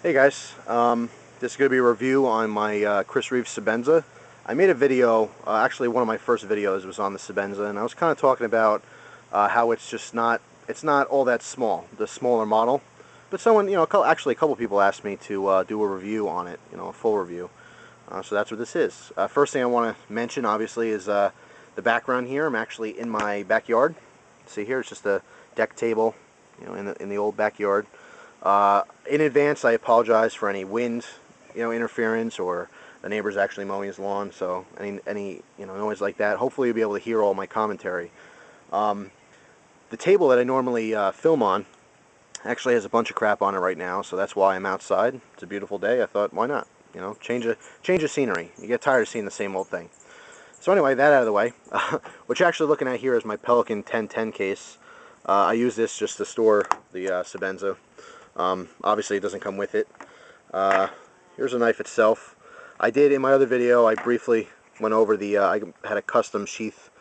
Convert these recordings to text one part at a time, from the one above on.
Hey guys, this is going to be a review on my Chris Reeve Sebenza. I made a video, actually one of my first videos was on the Sebenza, and I was kind of talking about how it's not all that small, the smaller model. But someone, actually a couple people asked me to do a review on it, a full review. So that's what this is. First thing I want to mention, obviously, is the background here. I'm actually in my backyard. See here, it's just a deck table, in the old backyard. In advance, I apologize for any wind, interference, or the neighbor's actually mowing his lawn. So any noise like that. Hopefully, you'll be able to hear all my commentary. The table that I normally film on actually has a bunch of crap on it right now, so that's why I'm outside. It's a beautiful day. I thought, why not? Change of scenery. You get tired of seeing the same old thing. So anyway, that out of the way. What you're actually looking at here is my Pelican 1010 case. I use this just to store the Sebenza. Obviously it doesn't come with it. Here's the knife itself. I did in my other video, I briefly went over the, I had a custom sheath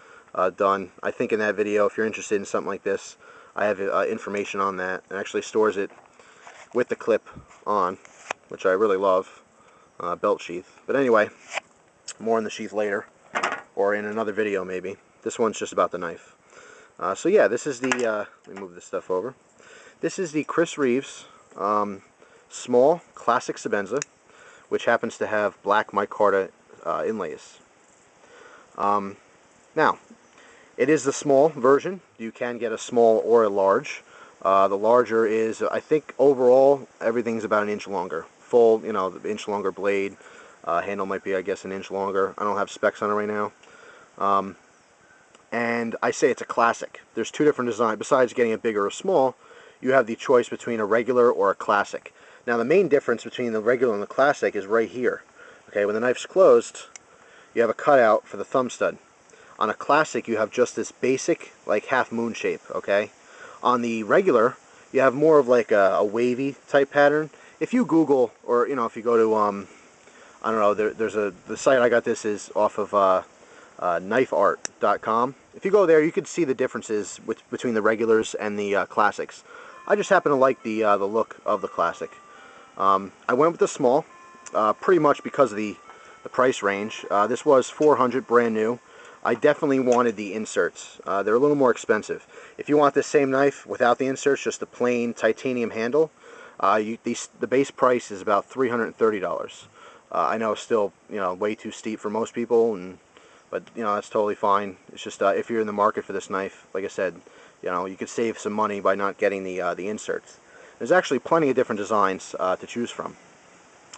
done. I think in that video, if you're interested in something like this, I have information on that. It actually stores it with the clip on, which I really love, belt sheath. But anyway, more on the sheath later, or in another video maybe. This one's just about the knife. So yeah, this is the, let me move this stuff over. This is the Chris Reeves small classic Sebenza, which happens to have black micarta inlays. Now, it is the small version. You can get a small or a large. The larger is, I think overall, everything's about an inch longer. Full, the inch longer blade. Handle might be, I guess, an inch longer. I don't have specs on it right now. And I say it's a classic. There's two different designs. Besides getting it bigger or small, you have the choice between a regular or a classic. Now the main difference between the regular and the classic is right here. Okay, when the knife's closed, you have a cutout for the thumb stud. On a classic, you have just this basic, like half moon shape, okay? On the regular, you have more of like a wavy type pattern. If you Google, or if you go to, I don't know, the site I got this is off of knifeart.com. If you go there, you can see the differences between the regulars and the classics. I just happen to like the look of the classic. I went with the small, pretty much because of the price range. This was $400 brand new. I definitely wanted the inserts. They're a little more expensive. If you want this same knife without the inserts, just a plain titanium handle, the base price is about $330. I know it's still way too steep for most people, but that's totally fine. It's just if you're in the market for this knife, like I said, you could save some money by not getting the inserts. There's actually plenty of different designs to choose from.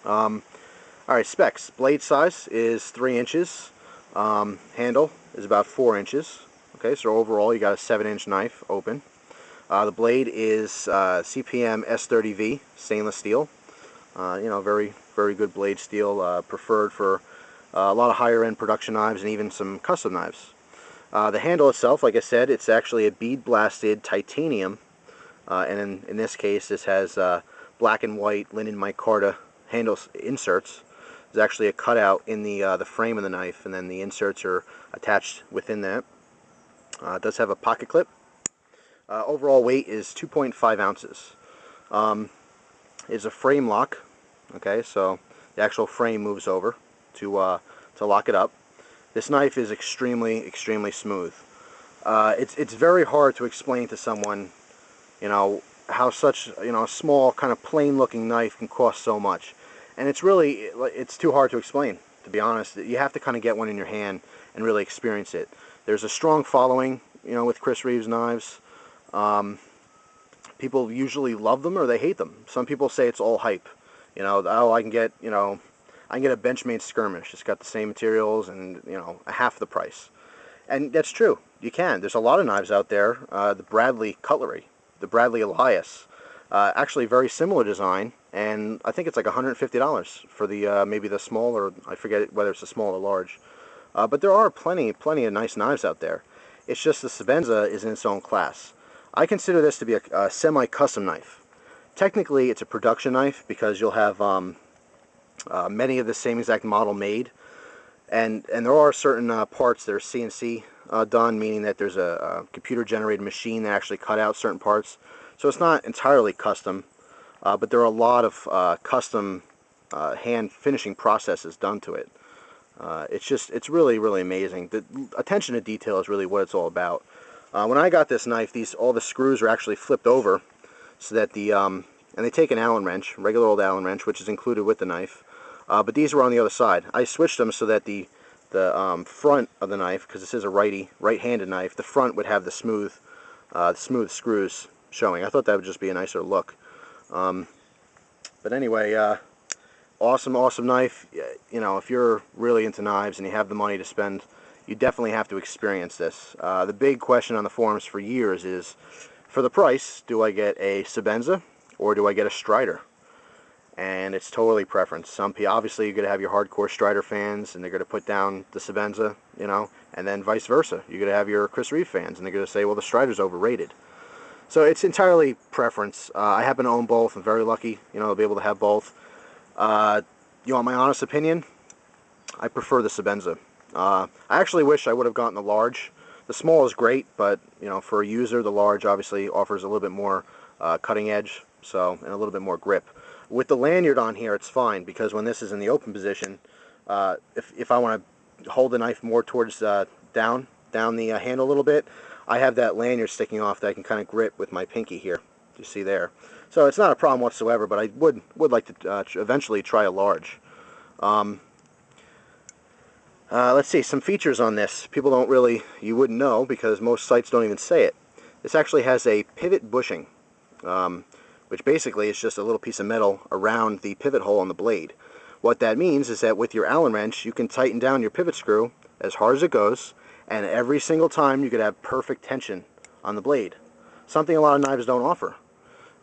Alright, specs. Blade size is 3 inches. Handle is about 4 inches. Okay, so overall you got a 7-inch knife open. The blade is CPM S30V stainless steel. Very, very good blade steel, preferred for a lot of higher end production knives and even some custom knives. The handle itself, like I said, it's actually a bead blasted titanium, and in this case this has black and white linen micarta handle inserts. There's actually a cutout in the frame of the knife, and then the inserts are attached within that. It does have a pocket clip. Overall weight is 2.5 ounces. It's a frame lock. Okay, so the actual frame moves over to lock it up. This knife is extremely, extremely smooth. It's very hard to explain to someone, how such a small kind of plain looking knife can cost so much, and it's too hard to explain, to be honest. You have to kind of get one in your hand and really experience it. There's a strong following, with Chris Reeves knives. People usually love them or they hate them. Some people say it's all hype. Oh, I can get a Benchmade Skirmish. It's got the same materials and, half the price. And that's true. You can. There's a lot of knives out there. The Bradley cutlery, the Bradley Elias, actually very similar design, and I think it's like $150 for the maybe the small, or I forget whether it's a small or large. But there are plenty of nice knives out there. It's just the Sebenza is in its own class. I consider this to be a semi-custom knife. Technically, it's a production knife because you'll have many of the same exact model made, and there are certain parts that are CNC done, meaning that there's a computer-generated machine that actually cut out certain parts. So it's not entirely custom. but there are a lot of custom hand finishing processes done to it. It's really, really amazing. The attention to detail is really what it's all about. When I got this knife, all the screws are actually flipped over so that and they take an Allen wrench, regular old Allen wrench, which is included with the knife. But these were on the other side. I switched them so that the front of the knife, because this is a right-handed knife, the front would have the smooth screws showing. I thought that would just be a nicer look. But anyway, awesome knife. You know, if you're really into knives and you have the money to spend, you definitely have to experience this. The big question on the forums for years is, for the price, do I get a Sebenza or do I get a Strider? And it's totally preference. Some people, obviously, you're going to have your hardcore Strider fans, and they're going to put down the Sebenza, you know, and then vice versa. You're going to have your Chris Reeve fans, and they're going to say, well, the Strider's overrated. So it's entirely preference. I happen to own both. I'm very lucky, you know, to be able to have both. You want my honest opinion? I prefer the Sebenza. I actually wish I would have gotten the large. The small is great, but, you know, for a user, the large obviously offers a little bit more cutting edge, and a little bit more grip. With the lanyard on here, it's fine, because when this is in the open position, if I want to hold the knife more towards down the handle a little bit, I have that lanyard sticking off that I can kind of grip with my pinky here. You see there. So it's not a problem whatsoever, but I would like to eventually try a large. Let's see, some features on this. People don't really, you wouldn't know, because most sites don't even say it. This actually has a pivot bushing, which basically is just a little piece of metal around the pivot hole on the blade. What that means is that with your Allen wrench, you can tighten down your pivot screw as hard as it goes, and every single time you could have perfect tension on the blade. Something a lot of knives don't offer.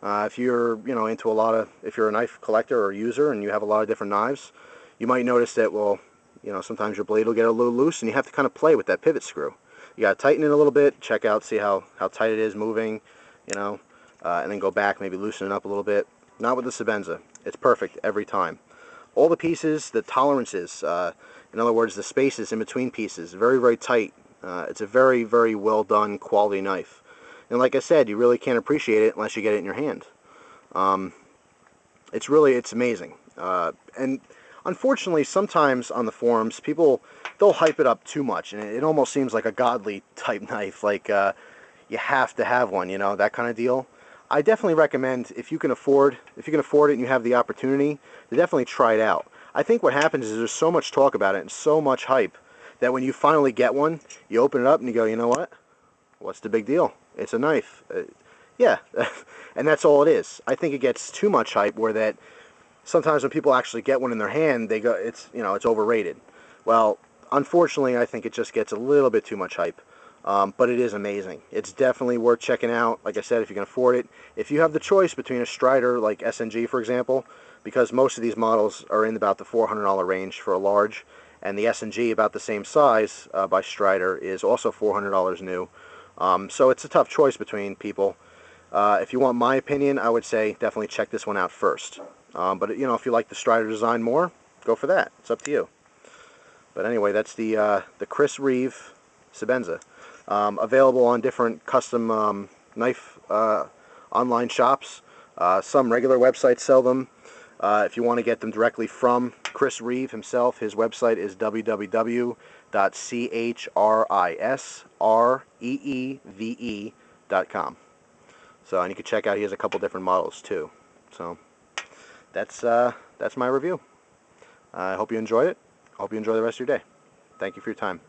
If you're, you know, if you're a knife collector or user and you have a lot of different knives, you might notice that, well, you know, sometimes your blade will get a little loose, and you have to kind of play with that pivot screw. You got to tighten it a little bit, check out, see how tight it is moving, you know, and then go back, maybe loosen it up a little bit. Not with the Sebenza. It's perfect every time. All the pieces, the tolerances, in other words, the spaces in between pieces, very, very tight. It's a very, very well done quality knife. And like I said, you really can't appreciate it unless you get it in your hand. It's amazing. And unfortunately, sometimes on the forums, they'll hype it up too much, and it almost seems like a godly type knife, like you have to have one, you know, that kind of deal. I definitely recommend, if you can afford it and you have the opportunity, to definitely try it out. I think what happens is there's so much talk about it and so much hype that when you finally get one, you open it up and you go, you know what? What's the big deal? It's a knife. Yeah, and that's all it is. I think it gets too much hype where that sometimes when people actually get one in their hand, they go, it's overrated. Well, unfortunately, I think it just gets a little bit too much hype. But it is amazing. It's definitely worth checking out. Like I said, if you can afford it. If you have the choice between a Strider like SNG, for example, because most of these models are in about the $400 range for a large, and the SNG, about the same size by Strider, is also $400 new. So it's a tough choice between people. If you want my opinion, I would say definitely check this one out first. But you know, if you like the Strider design more, go for that. It's up to you. But anyway, that's the Chris Reeve Sebenza. Available on different custom knife online shops. Some regular websites sell them. If you want to get them directly from Chris Reeve himself, his website is www.chrisreeve.com. So, and you can check out, he has a couple different models too. So that's my review. I hope you enjoyed it. I hope you enjoy the rest of your day. Thank you for your time.